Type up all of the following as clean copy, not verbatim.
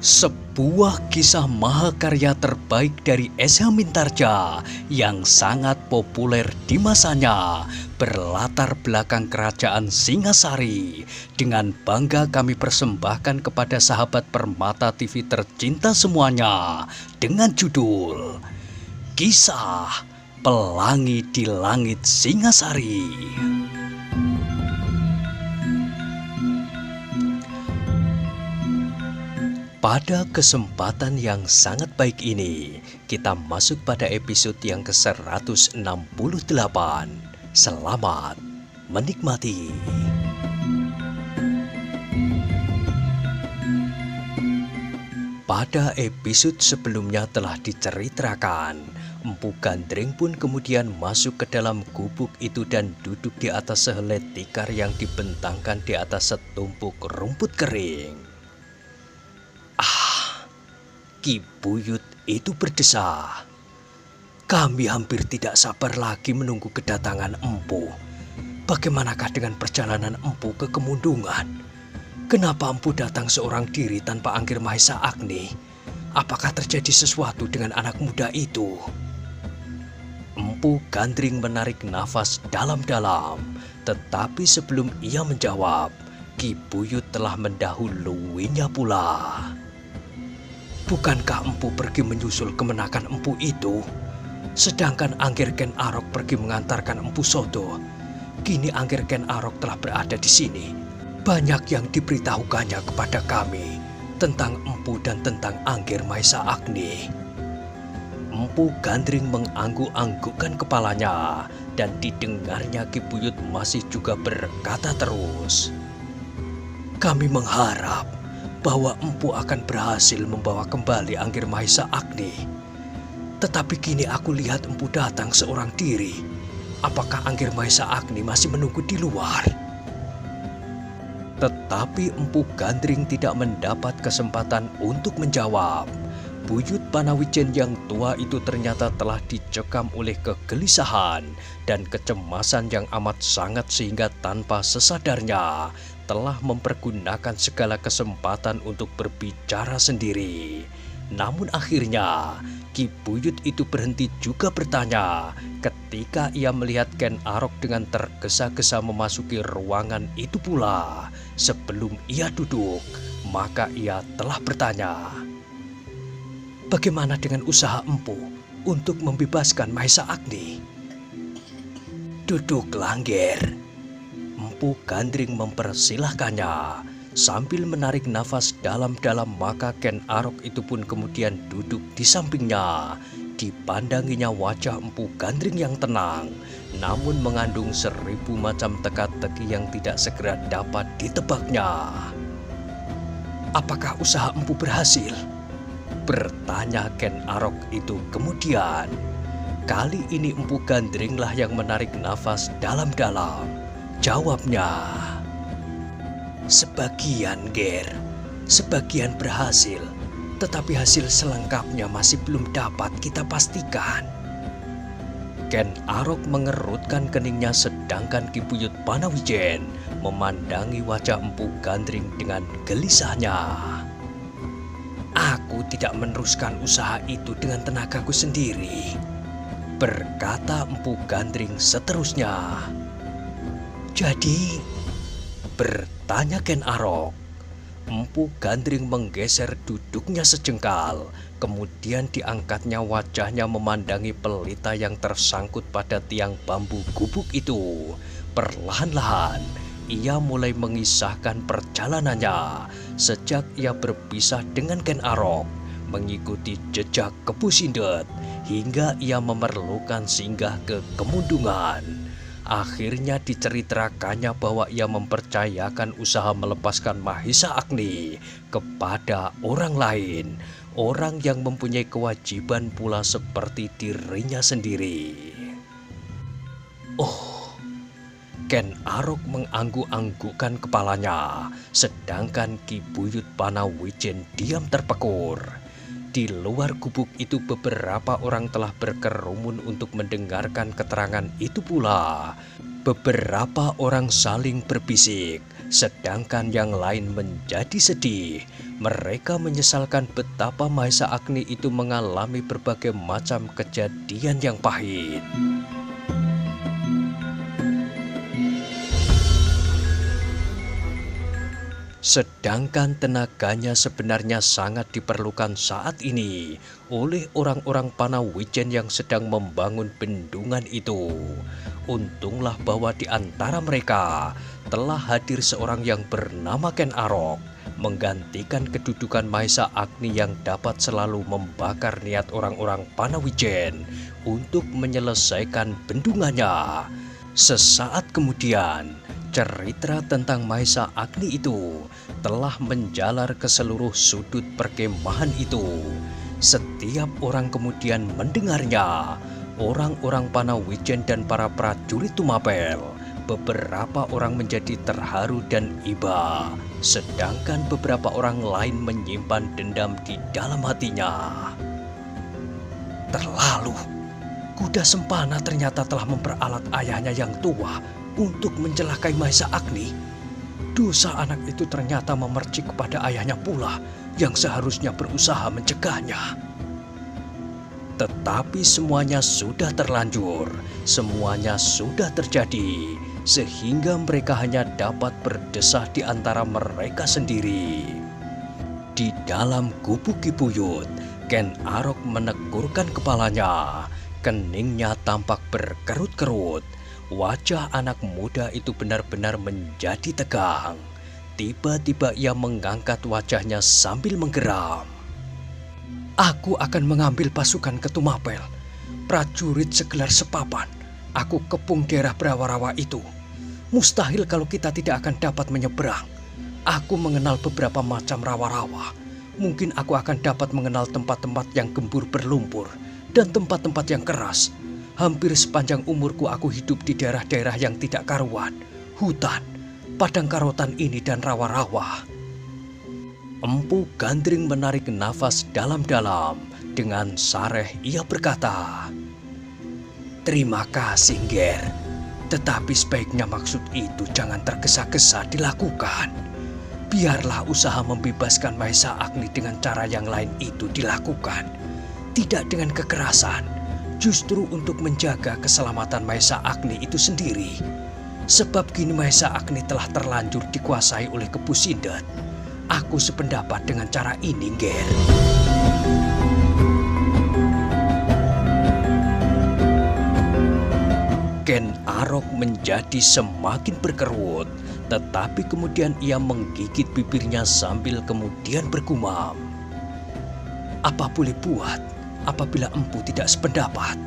Sebuah kisah mahakarya terbaik dari S.H. Mintarja yang sangat populer di masanya, berlatar belakang kerajaan Singasari. Dengan bangga kami persembahkan kepada sahabat Permata TV tercinta semuanya dengan judul Kisah Pelangi di Langit Singasari. Pada kesempatan yang sangat baik ini, kita masuk pada episode yang ke-168. Selamat menikmati. Pada episode sebelumnya telah diceritakan, Empu Gandring pun kemudian masuk ke dalam gubuk itu dan duduk di atas sehelai tikar yang dibentangkan di atas setumpuk rumput kering. Ki Buyut itu berdesah. Kami hampir tidak sabar lagi menunggu kedatangan Empu. Bagaimanakah dengan perjalanan Empu ke Kemundungan? Kenapa Empu datang seorang diri tanpa Anggir Mahesa Agni? Apakah terjadi sesuatu dengan anak muda itu? Empu Gandring menarik nafas dalam-dalam. Tetapi sebelum ia menjawab, Ki Buyut telah mendahuluinya pula. Bukankah Empu pergi menyusul kemenakan Empu itu? Sedangkan Anggir Ken Arok pergi mengantarkan Empu Sodo. Kini Anggir Ken Arok telah berada di sini. Banyak yang diberitahukannya kepada kami tentang Empu dan tentang Anggir Mahesa Agni. Empu Gandring mengangguk-anggukkan kepalanya dan didengarnya Ki Buyut masih juga berkata terus. Kami mengharap bahwa Empu akan berhasil membawa kembali Anggir Mahesa Agni. Tetapi kini aku lihat Empu datang seorang diri. Apakah Anggir Mahesa Agni masih menunggu di luar? Tetapi Empu Gandring tidak mendapat kesempatan untuk menjawab. Buyut Panawijen yang tua itu ternyata telah dicekam oleh kegelisahan dan kecemasan yang amat sangat sehingga tanpa sesadarnya telah mempergunakan segala kesempatan untuk berbicara sendiri. Namun akhirnya Ki Buyut itu berhenti juga bertanya ketika ia melihat Ken Arok dengan tergesa-gesa memasuki ruangan itu pula. Sebelum ia duduk, maka ia telah bertanya, bagaimana dengan usaha Empu untuk membebaskan Mahesa Agni? Duduklah, Anggir. Empu Gandring mempersilahkannya. Sambil menarik nafas dalam-dalam maka Ken Arok itu pun kemudian duduk di sampingnya. Dipandanginya wajah Empu Gandring yang tenang, namun mengandung 1000 macam teka-teki yang tidak segera dapat ditebaknya. Apakah usaha Empu berhasil? Bertanya Ken Arok itu kemudian. Kali ini Empu Gandringlah yang menarik nafas dalam-dalam. Jawabnya, sebagian, Ger. Sebagian berhasil, tetapi hasil selengkapnya masih belum dapat kita pastikan. Ken Arok mengerutkan keningnya sedangkan Ki Buyut Panawijen memandangi wajah Empu Gandring dengan gelisahnya. Aku tidak meneruskan usaha itu dengan tenagaku sendiri, berkata Empu Gandring seterusnya. Jadi, bertanya Ken Arok. Empu Gandring menggeser duduknya sejengkal, kemudian diangkatnya wajahnya memandangi pelita yang tersangkut pada tiang bambu gubuk itu. Perlahan-lahan, ia mulai mengisahkan perjalanannya sejak ia berpisah dengan Ken Arok, mengikuti jejak Kepu Sindet, hingga ia memerlukan singgah ke Kemundungan. Akhirnya diceritakannya bahwa ia mempercayakan usaha melepaskan Mahesa Agni kepada orang lain, orang yang mempunyai kewajiban pula seperti dirinya sendiri. Oh, Ken Arok mengangguk-anggukkan kepalanya, sedangkan Ki Buyut Panawijen diam terpekur. Di luar gubuk itu beberapa orang telah berkerumun untuk mendengarkan keterangan itu pula. Beberapa orang saling berbisik, Sedangkan yang lain menjadi sedih. Mereka menyesalkan betapa Mahesa Agni itu mengalami berbagai macam kejadian yang pahit. Sedangkan tenaganya sebenarnya sangat diperlukan saat ini oleh orang-orang Panawijen yang sedang membangun bendungan itu. Untunglah bahwa di antara mereka telah hadir seorang yang bernama Ken Arok, menggantikan kedudukan Mahesa Agni yang dapat selalu membakar niat orang-orang Panawijen untuk menyelesaikan bendungannya. Sesaat kemudian, cerita tentang Mahesa Agni itu telah menjalar ke seluruh sudut perkemahan itu. Setiap orang kemudian mendengarnya. Orang-orang Panawijen dan para prajurit Tumapel, beberapa orang menjadi terharu dan iba, sedangkan beberapa orang lain menyimpan dendam di dalam hatinya. Terlalu, kuda Sempana ternyata telah memperalat ayahnya yang tua untuk mencelakai Mahesa Agni. Dosa anak itu ternyata memercik kepada ayahnya pula yang seharusnya berusaha mencegahnya. Tetapi semuanya sudah terlanjur, semuanya sudah terjadi, sehingga mereka hanya dapat berdesah di antara mereka sendiri. Di dalam gubuk Kipuyut, Ken Arok menegurkan kepalanya. Keningnya tampak berkerut-kerut. Wajah anak muda itu benar-benar menjadi tegang. Tiba-tiba ia mengangkat wajahnya sambil menggeram. Aku akan mengambil pasukan ke Tumapel. Prajurit segelar sepapan. Aku kepung daerah Brawarawa itu. Mustahil kalau kita tidak akan dapat menyeberang. Aku mengenal beberapa macam rawa-rawa. Mungkin aku akan dapat mengenal tempat-tempat yang gembur berlumpur dan tempat-tempat yang keras. Hampir sepanjang umurku aku hidup di daerah-daerah yang tidak karuan, hutan, padang karotan ini dan rawa-rawa. Empu Gandring menarik nafas dalam-dalam. Dengan sareh ia berkata, "Terima kasih, Nger. Tetapi sebaiknya maksud itu jangan tergesa-gesa dilakukan. Biarlah usaha membebaskan Mahesa Agni dengan cara yang lain itu dilakukan. Tidak dengan kekerasan. Justru untuk menjaga keselamatan Mahesa Agni itu sendiri. Sebab kini Mahesa Agni telah terlanjur dikuasai oleh Kepu Sindet. Aku sependapat dengan cara ini, Nger." Ken Arok menjadi semakin berkerut, tetapi kemudian ia menggigit bibirnya sambil kemudian bergumam, "Apa boleh buat apabila empu tidak sependapat?"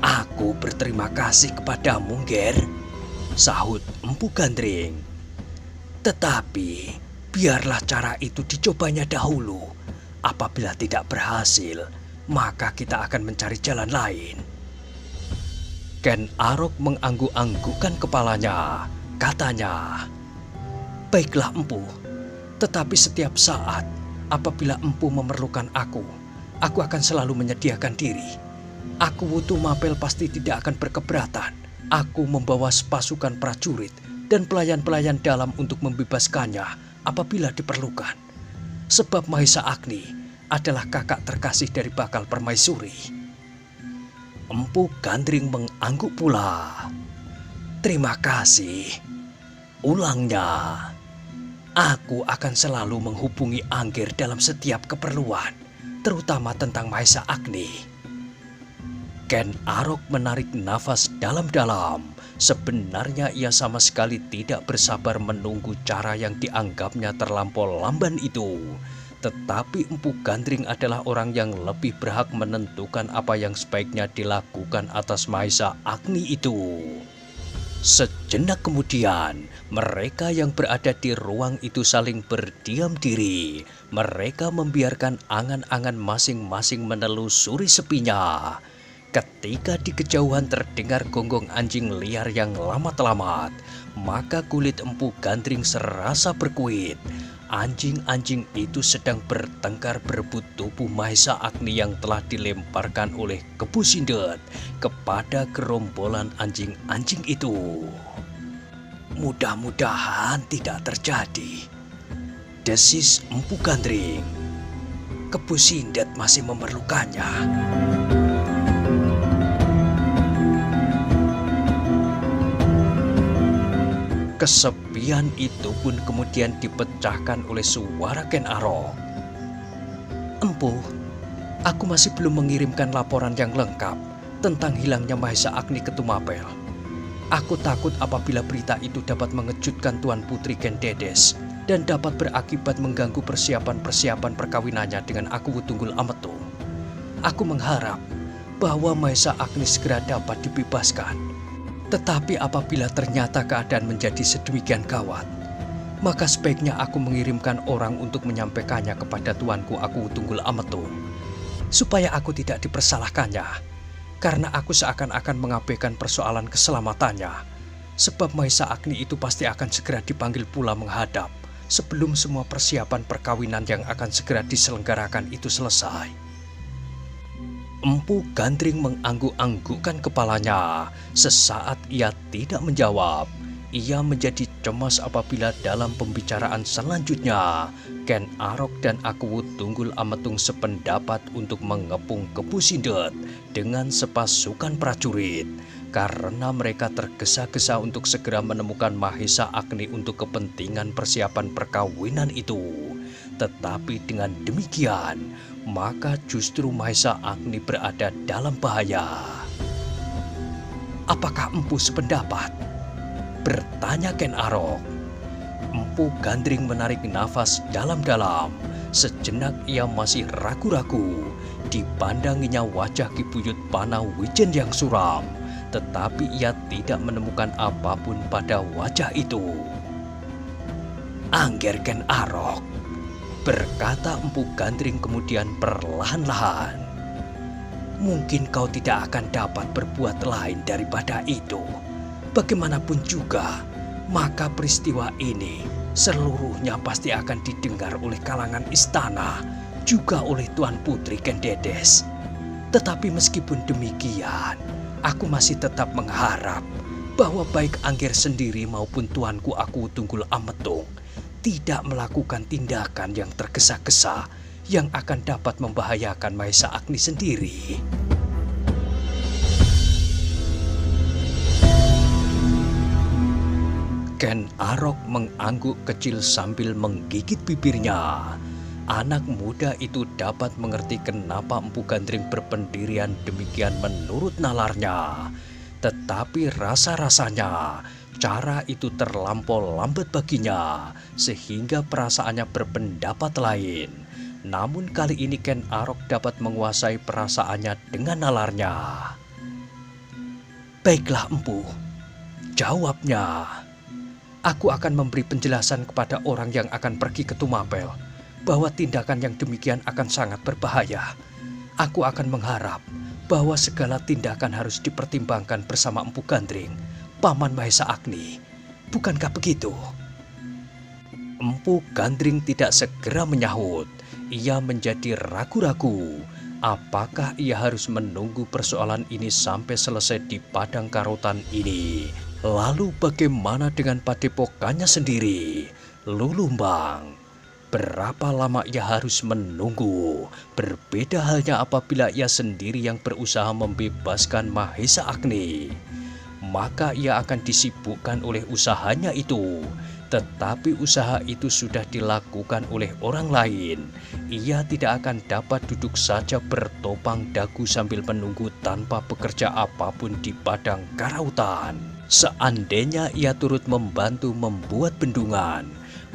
"Aku berterima kasih kepadamu, Nger," sahut Empu Gandring. "Tetapi biarlah cara itu dicobanya dahulu. Apabila tidak berhasil, maka kita akan mencari jalan lain." Ken Arok mengangguk-anggukkan kepalanya. Katanya, "Baiklah empu, tetapi setiap saat apabila empu memerlukan aku akan selalu menyediakan diri. Aku Tumapel pasti tidak akan berkeberatan. Aku membawa pasukan prajurit dan pelayan-pelayan dalam untuk membebaskannya apabila diperlukan. Sebab Mahesa Agni adalah kakak terkasih dari bakal permaisuri." Empu Gandring mengangguk pula. "Terima kasih." Ulangnya, "Aku akan selalu menghubungi Angger dalam setiap keperluan, terutama tentang Mahesa Agni." Ken Arok menarik nafas dalam-dalam. Sebenarnya ia sama sekali tidak bersabar menunggu cara yang dianggapnya terlampau lamban itu. Tetapi Empu Gandring adalah orang yang lebih berhak menentukan apa yang sebaiknya dilakukan atas Mahesa Agni itu. Sejenak kemudian, mereka yang berada di ruang itu saling berdiam diri. Mereka membiarkan angan-angan masing-masing menelusuri sepinya. Ketika di kejauhan terdengar gonggong anjing liar yang lamat-lamat, maka kulit Empu Gandring serasa berkuit. Anjing-anjing itu sedang bertengkar berebut tubuh Mahesa Agni yang telah dilemparkan oleh Kepu Sindet kepada gerombolan anjing-anjing itu. Mudah-mudahan tidak terjadi, desis Empu Gandring. Kepu Sindet masih memerlukannya. Kesepian itu pun kemudian dipecahkan oleh suara Ken Arok. Empu, aku masih belum mengirimkan laporan yang lengkap tentang hilangnya Mahesa Agni ke Tumapel. Aku takut apabila berita itu dapat mengejutkan Tuan Putri Ken Dedes dan dapat berakibat mengganggu persiapan-persiapan perkawinannya dengan Aku Tunggul Ametung. Aku mengharap bahwa Mahesa Agni segera dapat dibebaskan. Tetapi apabila ternyata keadaan menjadi sedemikian gawat, maka sebaiknya aku mengirimkan orang untuk menyampaikannya kepada tuanku Aku Tunggul Ametung, supaya aku tidak dipersalahkannya. Karena aku seakan-akan mengabaikan persoalan keselamatannya. Sebab Mahesa Agni itu pasti akan segera dipanggil pula menghadap sebelum semua persiapan perkawinan yang akan segera diselenggarakan itu selesai. Empu Gandring mengangguk-anggukkan kepalanya. Sesaat ia tidak menjawab. Ia menjadi cemas apabila dalam pembicaraan selanjutnya Ken Arok dan Aku Tunggul Ametung sependapat untuk mengepung Kepu Sindet dengan sepasukan prajurit, karena mereka tergesa-gesa untuk segera menemukan Mahesa Agni untuk kepentingan persiapan perkawinan itu. Tetapi dengan demikian, maka justru Mahesa Agni berada dalam bahaya. Apakah Empu sependapat? Bertanya Ken Arok. Empu Gandring menarik nafas dalam-dalam. Sejenak ia masih ragu-ragu. Dipandanginya wajah Ki Buyut Pana Wijen yang suram, tetapi ia tidak menemukan apapun pada wajah itu. Angger Ken Arok, berkata Empu Gandring kemudian perlahan-lahan. Mungkin kau tidak akan dapat berbuat lain daripada itu. Bagaimanapun juga, maka peristiwa ini seluruhnya pasti akan didengar oleh kalangan istana, juga oleh Tuan Putri Ken Dedes. Tetapi meskipun demikian, aku masih tetap mengharap bahwa baik Angger sendiri maupun tuanku Aku Tunggul Ametung tidak melakukan tindakan yang tergesa-gesa yang akan dapat membahayakan Mahesa Agni sendiri. Ken Arok mengangguk kecil sambil menggigit bibirnya. Anak muda itu dapat mengerti kenapa Empu Gandring berpendirian demikian menurut nalarnya. Tetapi rasa-rasanya cara itu terlampau lambat baginya, sehingga perasaannya berpendapat lain. Namun kali ini Ken Arok dapat menguasai perasaannya dengan nalarnya. Baiklah Empu, jawabnya. Aku akan memberi penjelasan kepada orang yang akan pergi ke Tumapel bahwa tindakan yang demikian akan sangat berbahaya. Aku akan mengharap bahwa segala tindakan harus dipertimbangkan bersama Empu Gandring, Paman Mahesa Agni. Bukankah begitu? Empu Gandring tidak segera menyahut. Ia menjadi ragu-ragu. Apakah ia harus menunggu persoalan ini sampai selesai di Padang Karotan ini? Lalu bagaimana dengan padepokannya sendiri, Lulumbang? Berapa lama ia harus menunggu? Berbeda halnya apabila ia sendiri yang berusaha membebaskan Mahesa Agni. Maka ia akan disibukkan oleh usahanya itu. Tetapi usaha itu sudah dilakukan oleh orang lain. Ia tidak akan dapat duduk saja bertopang dagu sambil menunggu tanpa bekerja apapun di Padang Karautan. Seandainya ia turut membantu membuat bendungan,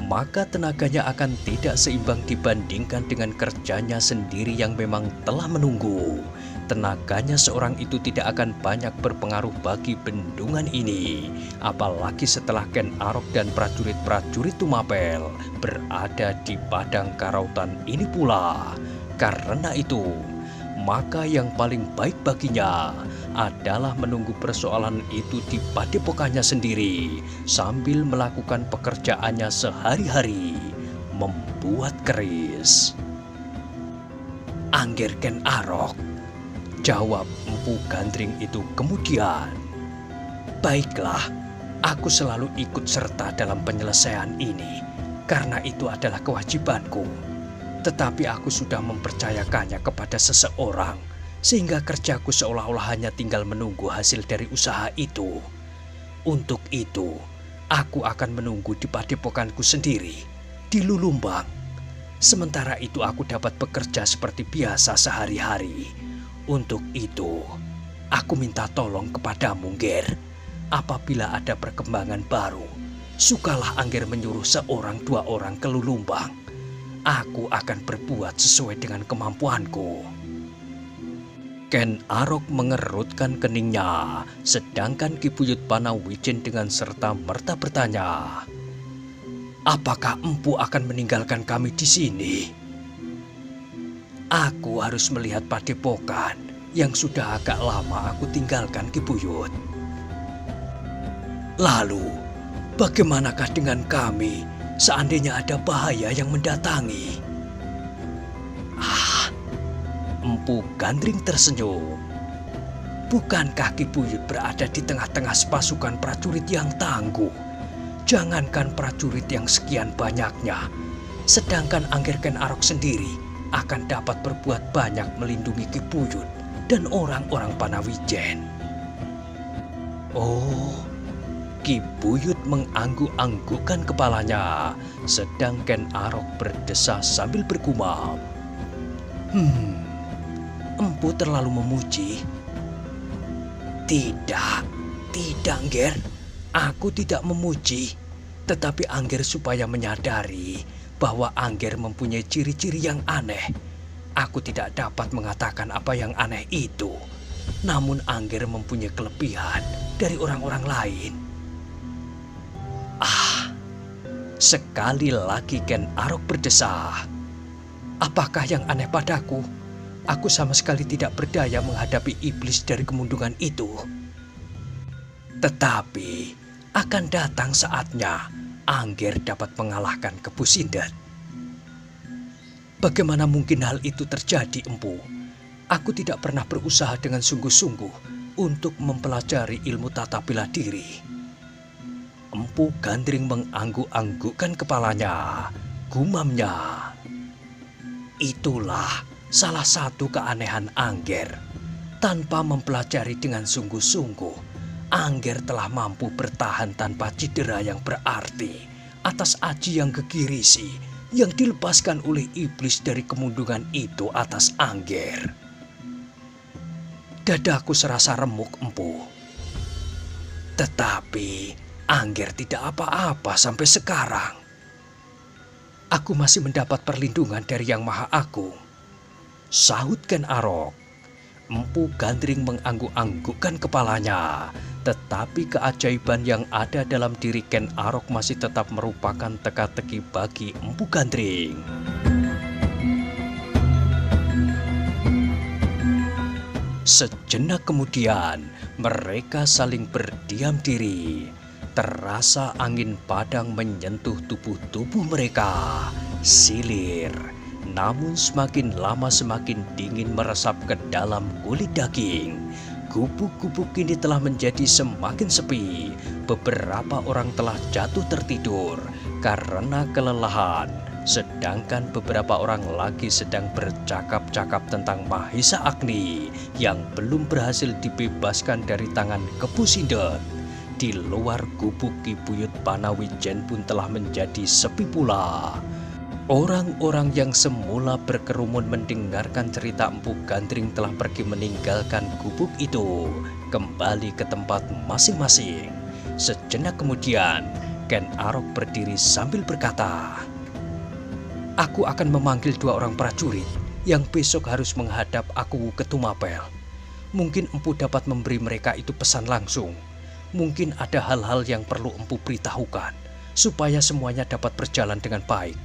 maka tenaganya akan tidak seimbang dibandingkan dengan kerjanya sendiri yang memang telah menunggu. Tenaganya seorang itu tidak akan banyak berpengaruh bagi bendungan ini, apalagi setelah Ken Arok dan prajurit-prajurit Tumapel berada di Padang Karautan ini pula. Karena itu, maka yang paling baik baginya adalah menunggu persoalan itu di padepokannya sendiri sambil melakukan pekerjaannya sehari-hari, membuat keris. Angger Ken Arok, jawab Empu Gandring itu kemudian. Baiklah, Aku selalu ikut serta dalam penyelesaian ini, karena itu adalah kewajibanku. Tetapi aku sudah mempercayakannya kepada seseorang, sehingga kerjaku seolah-olah hanya tinggal menunggu hasil dari usaha itu. Untuk itu, aku akan menunggu di padepokanku sendiri, di Lulumbang. Sementara itu aku dapat bekerja seperti biasa sehari-hari. Untuk itu, aku minta tolong kepadamu, Ger. Apabila ada perkembangan baru, sukalah Angger menyuruh 1-2 orang ke Lulumbang. Aku akan berbuat sesuai dengan kemampuanku. Ken Arok mengerutkan keningnya, sedangkan Ki Buyut Panawijen dengan serta-merta bertanya, "Apakah Empu akan meninggalkan kami di sini?" "Aku harus melihat padepokan yang sudah agak lama aku tinggalkan, Ki Buyut." "Lalu, bagaimanakah dengan kami seandainya ada bahaya yang mendatangi?" Empu Gandring tersenyum. "Bukankah Ki Buyut berada di tengah-tengah pasukan prajurit yang tangguh? Jangankan prajurit yang sekian banyaknya, sedangkan Angger Ken Arok sendiri akan dapat berbuat banyak melindungi Ki Buyut dan orang-orang Panawijen." "Oh," Ki Buyut mengangguk-anggukkan kepalanya, sedang Ken Arok berdesah sambil bergumam. Empu terlalu memuji." Tidak, Nger. Aku tidak memuji, tetapi Angger supaya menyadari bahwa Angger mempunyai ciri-ciri yang aneh. Aku tidak dapat mengatakan apa yang aneh itu, namun Angger mempunyai kelebihan dari orang-orang lain. Sekali lagi Ken Arok berdesah. "Apakah yang aneh padaku? Aku sama sekali tidak berdaya menghadapi iblis dari kemundungan itu. Tetapi akan datang saatnya Angger dapat mengalahkan Kebu Sindet." "Bagaimana mungkin hal itu terjadi, Empu? Aku tidak pernah berusaha dengan sungguh-sungguh untuk mempelajari ilmu tata bela diri." Empu Gandring mengangguk-anggukkan kepalanya, gumamnya. "Itulah salah satu keanehan Angger. Tanpa mempelajari dengan sungguh-sungguh, Angger telah mampu bertahan tanpa cedera yang berarti atas aji yang gegirisi yang dilepaskan oleh iblis dari kemundungan itu atas Angger." Dadaku serasa remuk, Empu. Tetapi Angger tidak apa-apa sampai sekarang. Aku masih mendapat perlindungan dari Yang Maha Agung, sahut Ken Arok. Empu Gandring mengangguk-anggukkan kepalanya, tetapi keajaiban yang ada dalam diri Ken Arok masih tetap merupakan teka-teki bagi Empu Gandring. Sejenak kemudian, mereka saling berdiam diri. Terasa angin padang menyentuh tubuh-tubuh mereka, silir. Namun semakin lama semakin dingin meresap ke dalam kulit daging. Gubuk-gubuk kini telah menjadi semakin sepi. Beberapa orang telah jatuh tertidur karena kelelahan. Sedangkan beberapa orang lagi sedang bercakap-cakap tentang Mahisa Agni yang belum berhasil dibebaskan dari tangan Kebu Sindet. Di luar gubuk Ki Buyut Panawijen pun telah menjadi sepi pula. Orang-orang yang semula berkerumun mendengarkan cerita Empu Gandring telah pergi meninggalkan gubuk itu, kembali ke tempat masing-masing. Sejenak kemudian, Ken Arok berdiri sambil berkata, "Aku akan memanggil 2 orang prajurit yang besok harus menghadap aku ke Tumapel. Mungkin Empu dapat memberi mereka itu pesan langsung. Mungkin ada hal-hal yang perlu Empu beritahukan, supaya semuanya dapat berjalan dengan baik,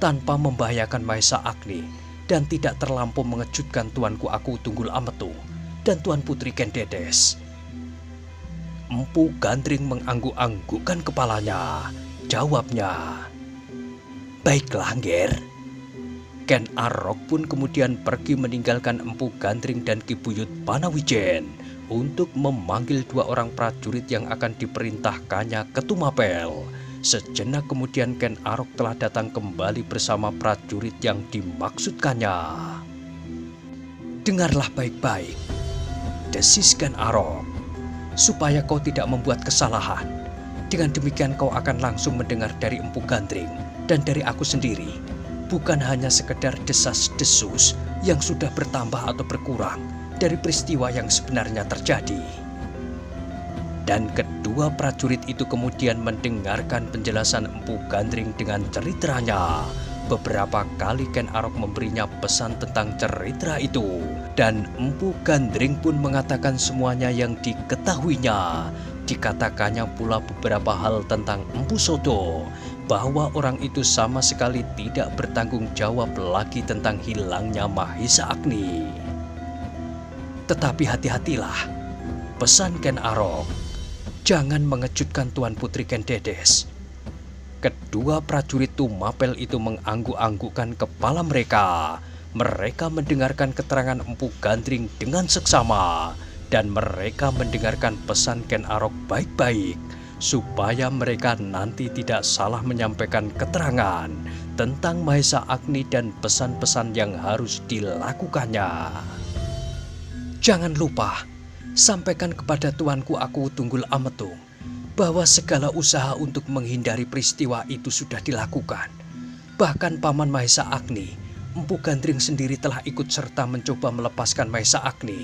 tanpa membahayakan Mahisa Agni, dan tidak terlampau mengejutkan Tuanku Aku Tunggul Ametung dan Tuan Putri Ken Dedes." Empu Gandring mengangguk-anggukkan kepalanya. Jawabnya, "Baiklah, Nger." Ken Arok pun kemudian pergi meninggalkan Empu Gandring dan Ki Buyut Panawijen. untuk memanggil 2 orang prajurit yang akan diperintahkannya ke Tumapel. Sejenak kemudian Ken Arok telah datang kembali bersama prajurit yang dimaksudkannya. "Dengarlah baik-baik," desis Ken Arok, "supaya kau tidak membuat kesalahan. Dengan demikian kau akan langsung mendengar dari Empu Gandring dan dari aku sendiri, bukan hanya sekedar desas-desus yang sudah bertambah atau berkurang dari peristiwa yang sebenarnya terjadi." Dan kedua prajurit itu kemudian mendengarkan penjelasan Empu Gandring dengan ceritanya. Beberapa kali Ken Arok memberinya pesan tentang cerita itu, dan Empu Gandring pun mengatakan semuanya yang diketahuinya. Dikatakannya pula beberapa hal tentang Empu Sodo, bahwa orang itu sama sekali tidak bertanggung jawab lagi tentang hilangnya Mahisa Agni. "Tetapi hati-hatilah," pesan Ken Arok, "jangan mengejutkan Tuan Putri Ken Dedes." Kedua prajurit Tumapel itu mengangguk-anggukkan kepala mereka. Mereka mendengarkan keterangan Empu Gandring dengan seksama, dan mereka mendengarkan pesan Ken Arok baik-baik, supaya mereka nanti tidak salah menyampaikan keterangan tentang Mahisa Agni dan pesan-pesan yang harus dilakukannya. "Jangan lupa, sampaikan kepada tuanku Aku Tunggul Ametung bahwa segala usaha untuk menghindari peristiwa itu sudah dilakukan. Bahkan Paman Mahisa Agni, Empu Gandring sendiri telah ikut serta mencoba melepaskan Mahisa Agni.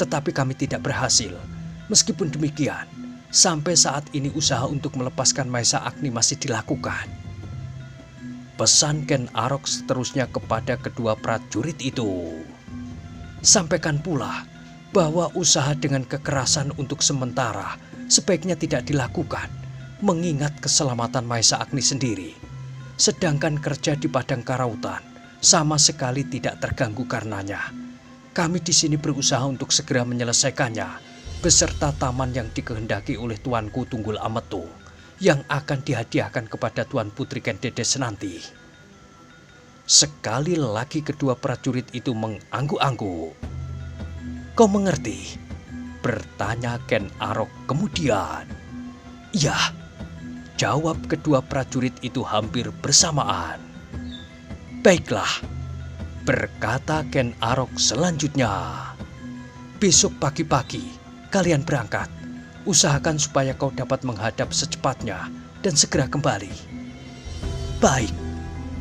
Tetapi kami tidak berhasil. Meskipun demikian, sampai saat ini usaha untuk melepaskan Mahisa Agni masih dilakukan." Pesan Ken Arok seterusnya kepada kedua prajurit itu, "Sampaikan pula bahwa usaha dengan kekerasan untuk sementara sebaiknya tidak dilakukan, mengingat keselamatan Mahisa Agni sendiri. Sedangkan kerja di Padang Karautan sama sekali tidak terganggu karenanya. Kami di sini berusaha untuk segera menyelesaikannya beserta taman yang dikehendaki oleh Tuanku Tunggul Ametung yang akan dihadiahkan kepada Tuan Putri Ken Dedes nanti." Sekali lagi kedua prajurit itu mengangguk-angguk. "Kau mengerti?" bertanya Ken Arok kemudian. "Ya," jawab kedua prajurit itu hampir bersamaan. "Baiklah," berkata Ken Arok selanjutnya. "Besok pagi-pagi kalian berangkat. Usahakan supaya kau dapat menghadap secepatnya dan segera kembali." "Baik,"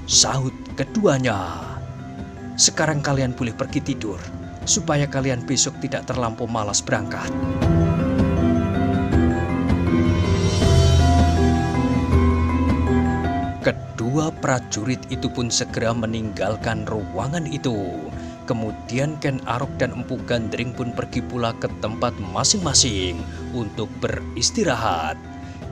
sahut keduanya. "Sekarang kalian boleh pergi tidur, supaya kalian besok tidak terlampau malas berangkat." Kedua prajurit itu pun segera meninggalkan ruangan itu. Kemudian Ken Arok dan Empu Gandring pun pergi pula ke tempat masing-masing untuk beristirahat.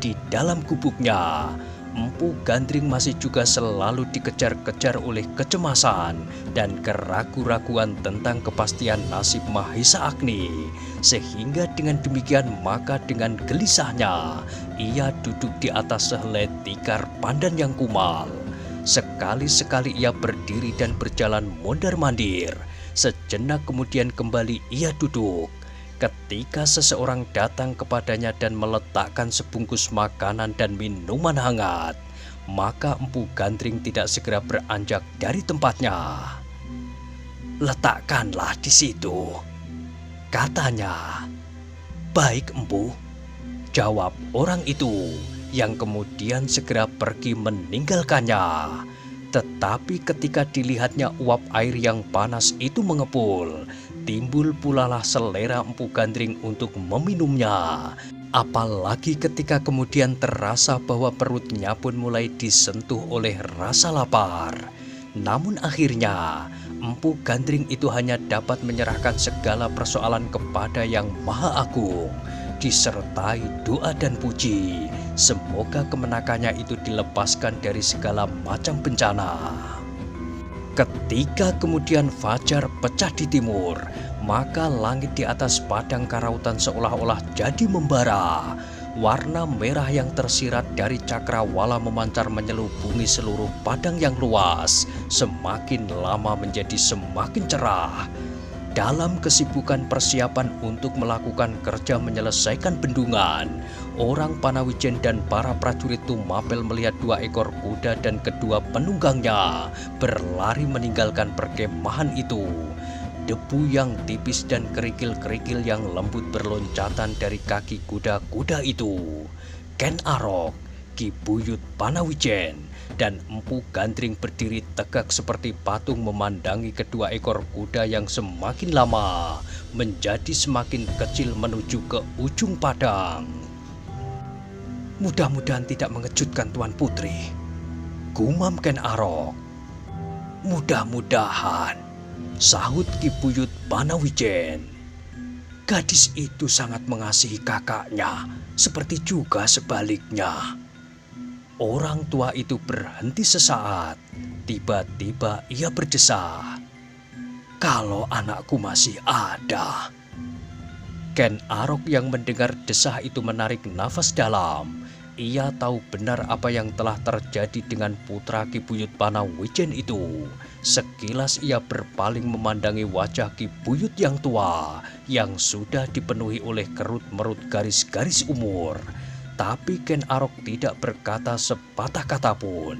Di dalam gubuknya, Empu Gandring masih juga selalu dikejar-kejar oleh kecemasan dan keraguan-raguan tentang kepastian nasib Mahisa Agni. Sehingga dengan demikian maka dengan gelisahnya ia duduk di atas sehelai tikar pandan yang kumal. Sekali-sekali ia berdiri dan berjalan mondar-mandir. Sejenak kemudian kembali ia duduk. Ketika seseorang datang kepadanya dan meletakkan sebungkus makanan dan minuman hangat, maka Empu Gandring tidak segera beranjak dari tempatnya. "Letakkanlah di situ," katanya. "Baik, Empu," jawab orang itu, yang kemudian segera pergi meninggalkannya. Tetapi ketika dilihatnya uap air yang panas itu mengepul, timbul pulalah selera Empu Gandring untuk meminumnya. Apalagi ketika kemudian terasa bahwa perutnya pun mulai disentuh oleh rasa lapar. Namun akhirnya Empu Gandring itu hanya dapat menyerahkan segala persoalan kepada Yang Maha Agung, disertai doa dan puji. Semoga kemenakannya itu dilepaskan dari segala macam bencana. Ketika kemudian fajar pecah di timur, maka langit di atas Padang Karautan seolah-olah jadi membara. Warna merah yang tersirat dari cakrawala memancar menyelubungi seluruh padang yang luas. Semakin lama menjadi semakin cerah. Dalam kesibukan persiapan untuk melakukan kerja menyelesaikan bendungan, orang Panawijen dan para prajurit Tumapel melihat 2 ekor kuda dan kedua penunggangnya berlari meninggalkan perkemahan itu. Debu yang tipis dan kerikil-kerikil yang lembut berloncatan dari kaki kuda-kuda itu. Ken Arok, Ki Buyut Panawijen, dan Empu Gandring berdiri tegak seperti patung memandangi kedua ekor kuda yang semakin lama menjadi semakin kecil menuju ke ujung padang. Mudah-mudahan tidak mengejutkan Tuan Putri, gumam Ken Arok. Mudah-mudahan, sahut Ki Buyut Panawijen. Gadis itu sangat mengasihi kakaknya, seperti juga sebaliknya. Orang tua itu berhenti sesaat. Tiba-tiba ia berdesah, "Kalau anakku masih ada." Ken Arok yang mendengar desah itu menarik nafas dalam. Ia tahu benar apa yang telah terjadi dengan putra Ki Buyut Panawijen itu. Sekilas ia berpaling memandangi wajah Ki Buyut yang tua, yang sudah dipenuhi oleh kerut-merut garis-garis umur. Tapi Ken Arok tidak berkata sepatah kata pun.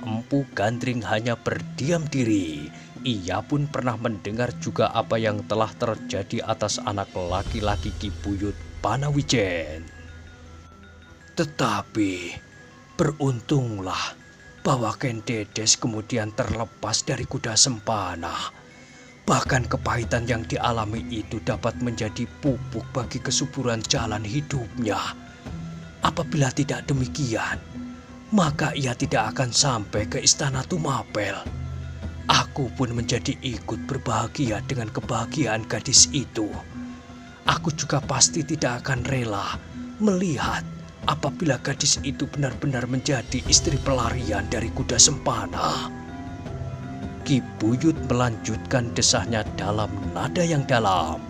Empu Gandring hanya berdiam diri. Ia pun pernah mendengar juga apa yang telah terjadi atas anak laki-laki Ki Buyut Panawijen. Tetapi beruntunglah bahwa Ken Dedes kemudian terlepas dari kuda sempana. Bahkan kepahitan yang dialami itu dapat menjadi pupuk bagi kesuburan jalan hidupnya. Apabila tidak demikian, maka ia tidak akan sampai ke istana Tumapel. Aku pun menjadi ikut berbahagia dengan kebahagiaan gadis itu. Aku juga pasti tidak akan rela melihat apabila gadis itu benar-benar menjadi istri pelarian dari kuda sempana. Ki Buyut melanjutkan desahnya dalam nada yang dalam.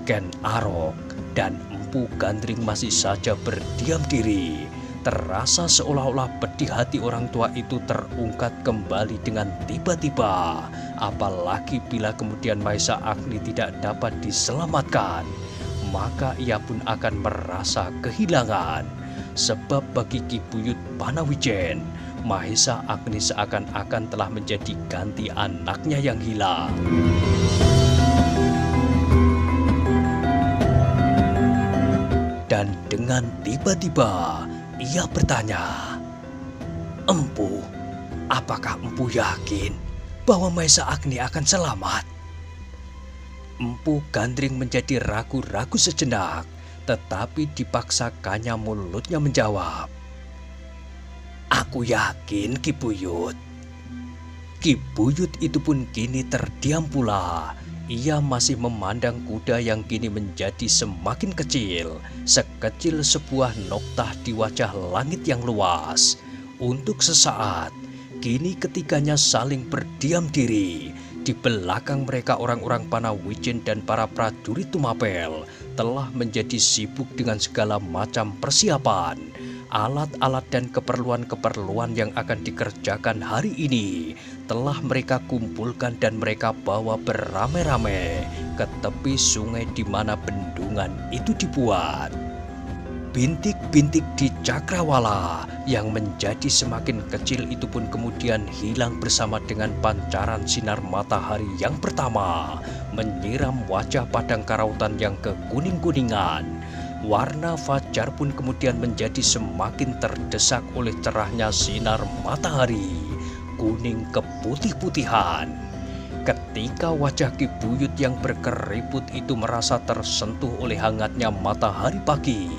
Ken Arok dan Empu Gandring masih saja berdiam diri. Terasa seolah-olah pedih hati orang tua itu terungkat kembali dengan tiba-tiba. Apalagi bila kemudian Mahesa Agni tidak dapat diselamatkan, maka ia pun akan merasa kehilangan. Sebab bagi Ki Buyut Panawijen, Mahesa Agni seakan-akan telah menjadi ganti anaknya yang hilang. Dan dengan tiba-tiba ia bertanya, "Empu, apakah Empu yakin bahwa Mahesa Agni akan selamat?" Empu Gandring menjadi ragu-ragu sejenak, tetapi dipaksakannya mulutnya menjawab, "Aku yakin, Ki Buyut." Ki Buyut itu pun kini terdiam pula. Ia masih memandang kuda yang kini menjadi semakin kecil, sekecil sebuah noktah di wajah langit yang luas. Untuk sesaat, kini ketiganya saling berdiam diri. Di belakang mereka orang-orang Panawijen dan para prajurit Tumapel telah menjadi sibuk dengan segala macam persiapan. Alat-alat dan keperluan-keperluan yang akan dikerjakan hari ini telah mereka kumpulkan dan mereka bawa beramai-ramai ke tepi sungai di mana bendungan itu dibuat. Bintik-bintik di cakrawala yang menjadi semakin kecil itu pun kemudian hilang bersama dengan pancaran sinar matahari yang pertama menyiram wajah padang karautan yang kekuning-kuningan. Warna fajar pun kemudian menjadi semakin terdesak oleh cerahnya sinar matahari, kuning keputih-putihan. Ketika wajah Ki Buyut yang berkeriput itu merasa tersentuh oleh hangatnya matahari pagi,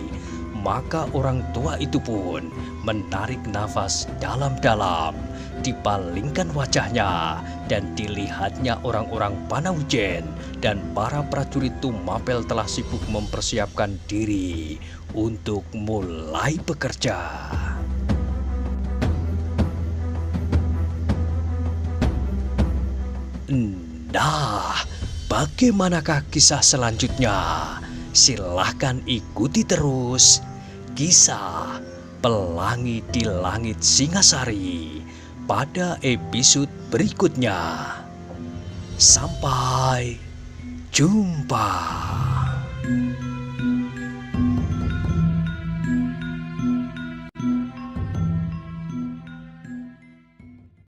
maka orang tua itu pun menarik nafas dalam-dalam, dipalingkan wajahnya, dan dilihatnya orang-orang Panawijen dan para prajurit Tumapel telah sibuk mempersiapkan diri untuk mulai bekerja. Nah, bagaimanakah kisah selanjutnya? Silahkan ikuti terus kisah Pelangi di Langit Singasari pada episode berikutnya. Sampai jumpa.